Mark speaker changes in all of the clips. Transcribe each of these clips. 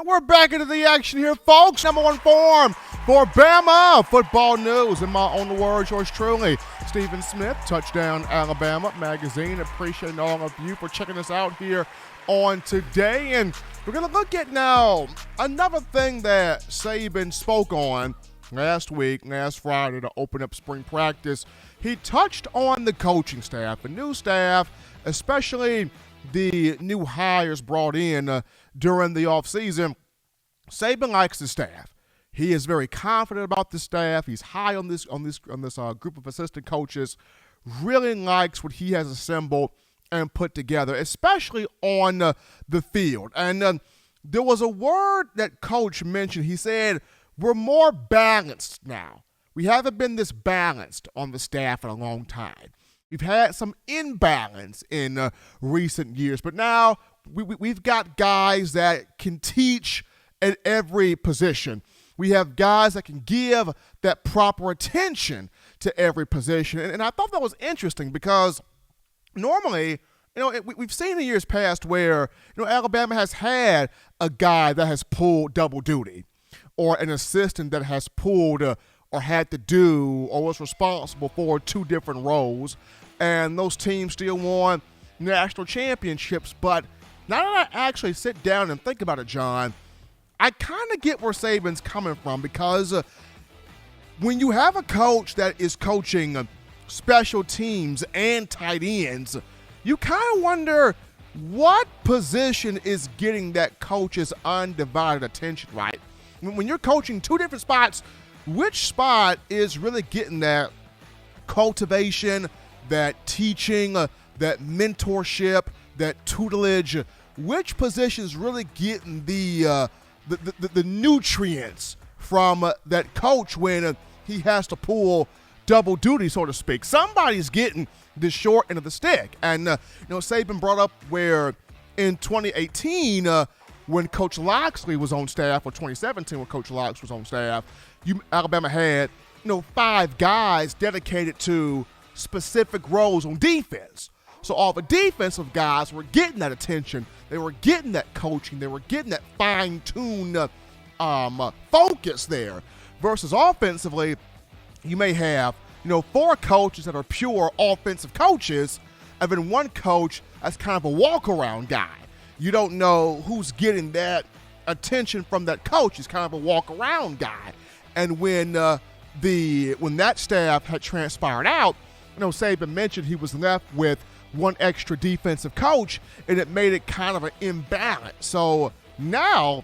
Speaker 1: We're back into the action here, folks. Number one form for Bama football news. In my own words, yours truly, Stephen Smith, Touchdown Alabama Magazine. Appreciate all of you for checking us out here on today. And we're going to look at now another thing that Saban spoke on last Friday to open up spring practice. He touched on the coaching staff, the new staff, especially the new hires brought in during the offseason. Saban likes the staff. He is very confident about the staff. He's high on this group of assistant coaches. Really likes what he has assembled and put together, especially on the field. And there was a word that Coach mentioned. He said, we're more balanced now. We haven't been this balanced on the staff in a long time. We've had some imbalance in recent years, but now we've got guys that can teach at every position. We have guys that can give that proper attention to every position. And I thought that was interesting because normally, we've seen in years past where, Alabama has had a guy that has pulled double duty or an assistant that has pulled or had to do or was responsible for two different roles, and those teams still won national championships. But now that I actually sit down and think about it, John, I kind of get where Saban's coming from, because when you have a coach that is coaching special teams and tight ends, you kind of wonder what position is getting that coach's undivided attention, right? When you're coaching two different spots, which spot is really getting that cultivation, that teaching, that mentorship, that tutelage? Which position is really getting the nutrients from that coach when he has to pull double duty, so to speak? Somebody's getting the short end of the stick. And Saban brought up where in 2018, when Coach Loxley was on staff, or 2017 when Coach Loxley was on staff, Alabama had 5 guys dedicated to specific roles on defense. So all the defensive guys were getting that attention. They were getting that coaching. They were getting that fine-tuned focus there. Versus offensively, you may have 4 coaches that are pure offensive coaches, and then one coach that's kind of a walk-around guy. You don't know who's getting that attention from that coach. He's kind of a walk-around guy. And when that staff had transpired out, Saban mentioned he was left with one extra defensive coach, and it made it kind of an imbalance. So now,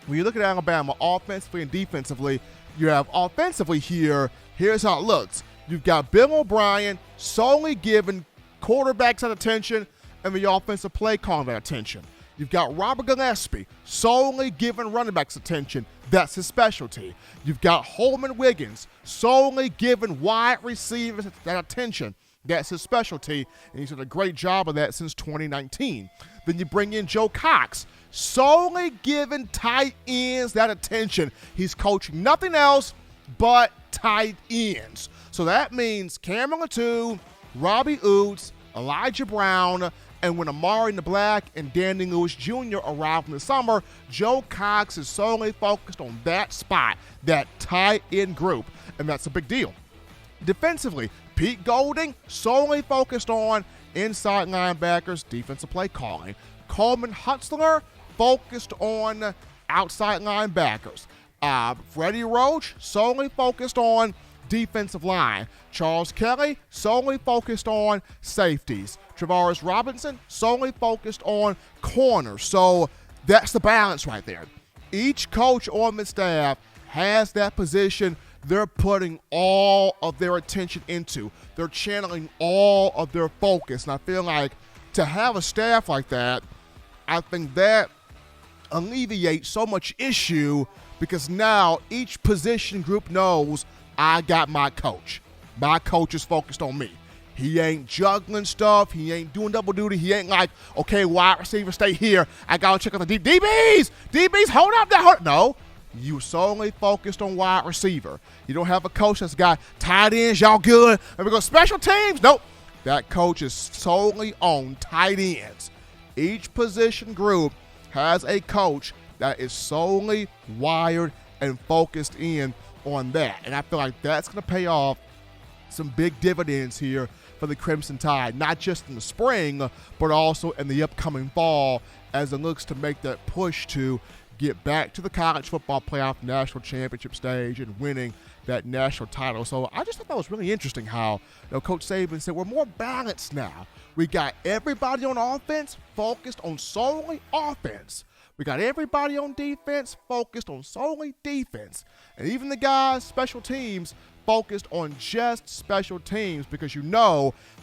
Speaker 1: when you look at Alabama offensively and defensively, you have offensively here's how it looks. You've got Bill O'Brien solely giving quarterbacks that attention and the offensive play calling that attention. You've got Robert Gillespie solely giving running backs attention. That's his specialty. You've got Holman Wiggins solely giving wide receivers that attention. That's his specialty, and he's done a great job of that since 2019. Then you bring in Joe Cox, solely giving tight ends that attention. He's coaching nothing else but tight ends. So that means Cameron Latou, Robbie Oots, Elijah Brown, and when Amari Nablack and Danny Lewis Jr. arrive in the summer, Joe Cox is solely focused on that spot, that tight end group, and that's a big deal. Defensively, Pete Golding solely focused on inside linebackers, defensive play calling. Coleman Hutzler focused on outside linebackers. Freddie Roach solely focused on defensive line. Charles Kelly solely focused on safeties. Travaris Robinson solely focused on corners. So that's the balance right there. Each coach on the staff has that position they're putting all of their attention into. They're channeling all of their focus. And I feel like to have a staff like that, I think that alleviates so much issue, because now each position group knows I got my coach. My coach is focused on me. He ain't juggling stuff. He ain't doing double duty. He ain't like, okay, wide receiver, stay here. I got to check out the DBs. DBs, hold up. No. You solely focused on wide receiver. You don't have a coach that's got tight ends, y'all good. And we go special teams. Nope. That coach is solely on tight ends. Each position group has a coach that is solely wired and focused in on that. And I feel like that's going to pay off some big dividends here for the Crimson Tide, not just in the spring, but also in the upcoming fall as it looks to make that push to get back to the college football playoff national championship stage and winning that national title. So I just thought that was really interesting how Coach Saban said we're more balanced now. We got everybody on offense focused on solely offense. We got everybody on defense focused on solely defense. And even the guys, special teams, focused on just special teams because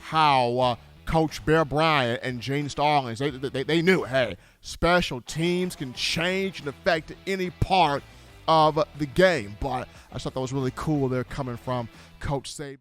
Speaker 1: how Coach Bear Bryant and Gene Stallings, they knew, hey, special teams can change and affect any part of the game. But I thought that was really cool there coming from Coach Saban.